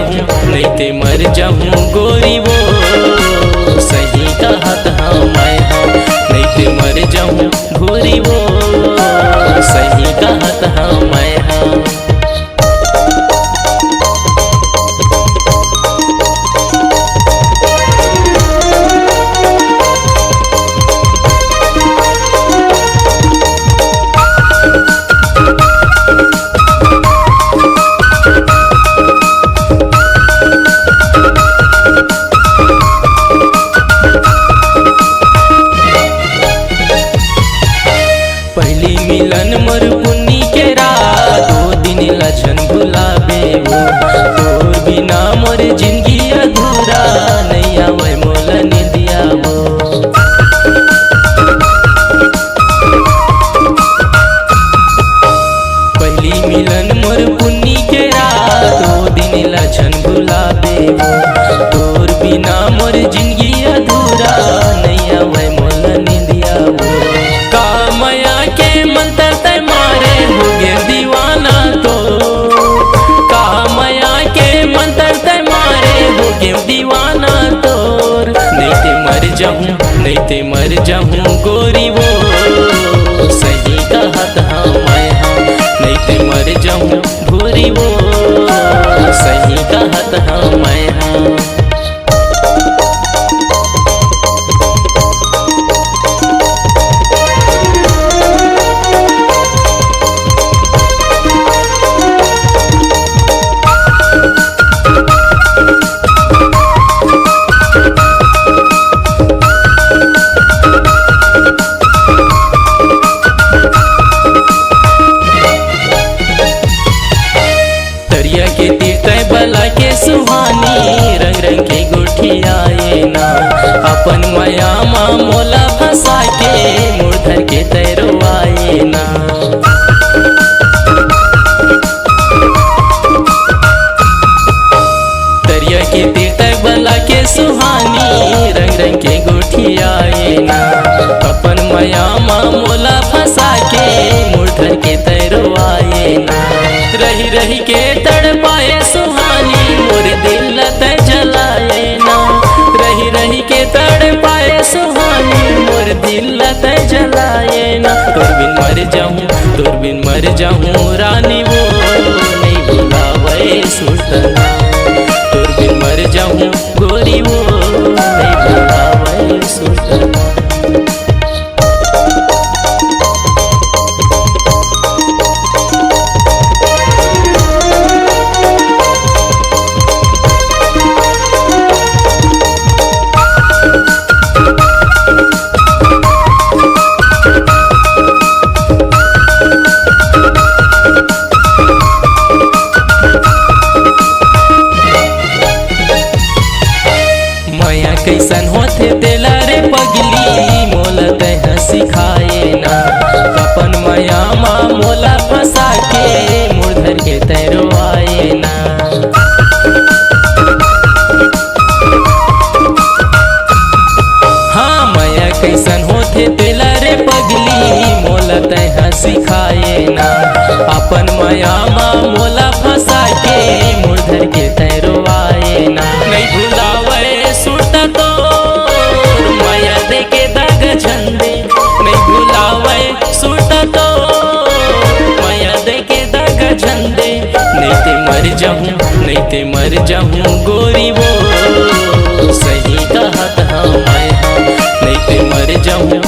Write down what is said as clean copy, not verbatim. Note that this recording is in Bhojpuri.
जाऊँ नहीं ते मर जाऊँ गोरी वो सही कहत हाँ मैं हाँ नहीं ते मर जाऊँ गोरी वो सही कहत हाँ मैं हाँ। पहली मिलन मोर पुन्नी के रात 2 दिन लछन भुलाबे वो तोर बिना मोर जिंदगी अधूरा नहीं आवे मोला निदिया वो। पहली मिलन मोर पुन्नी के रात 2 दिन लछन भुलाबे वो तोर बिना मोर जिंदगी अधूरा नहीं आवे मोला निदिया वो। के मंतर ते मारे हो गे दीवाना तो कामया के मंतर ते मारे हो गे दीवाना तोर नहीं ते मर जाऊँ नहीं ते मर जाऊँ गोरी वो सही कहत हाँ मैं हाँ नहीं ते मर जाऊँ गोरी वो सही कहत हाँ मैं हाँ। के तीर्थ बला के सुहानी रंग रंग के गुठियाए ना अपन माया माँ मोला फंसा के मुर्धर के तैरवाए ना। दरिया के तीर्थ बला के सुहानी रंग रंग के गुठियाए ना अपन माया माँ मोला फंसा के मुर्धर के तैरवाए ना। रही रही के तड़पाए सुहानी मोर दिल ते जलाए ना रही रही के तड़पाए सुहानी मोर दिल ते जलाए ना। तोर बिन मर जाऊँ रानी वो नहीं भुलावे सुल्ताना तोर बिन मर जाऊँ गोरी वो नहीं भुलावे सुल्ताना। कैसन होते तेला रे पगली मोला तह सिखाए ना अपन माया माँ मोला फंसा के मुर्धर के तैरवाए ना। हाँ माया कैसन होते तेला रे पगली मोला तह सिखाए ना अपन माया माँ मोला फंसा के मुर्धर के तैरवाए ना। नहीं भुलावे सुरता तो माया दे के दाग झंडे नहीं भुलावे सुरता तो माया दे के दाग झंडे नहीं ते मर जाऊँ गोरी वो सही कहत हाँ मैं हाँ नहीं ते मर जाऊँ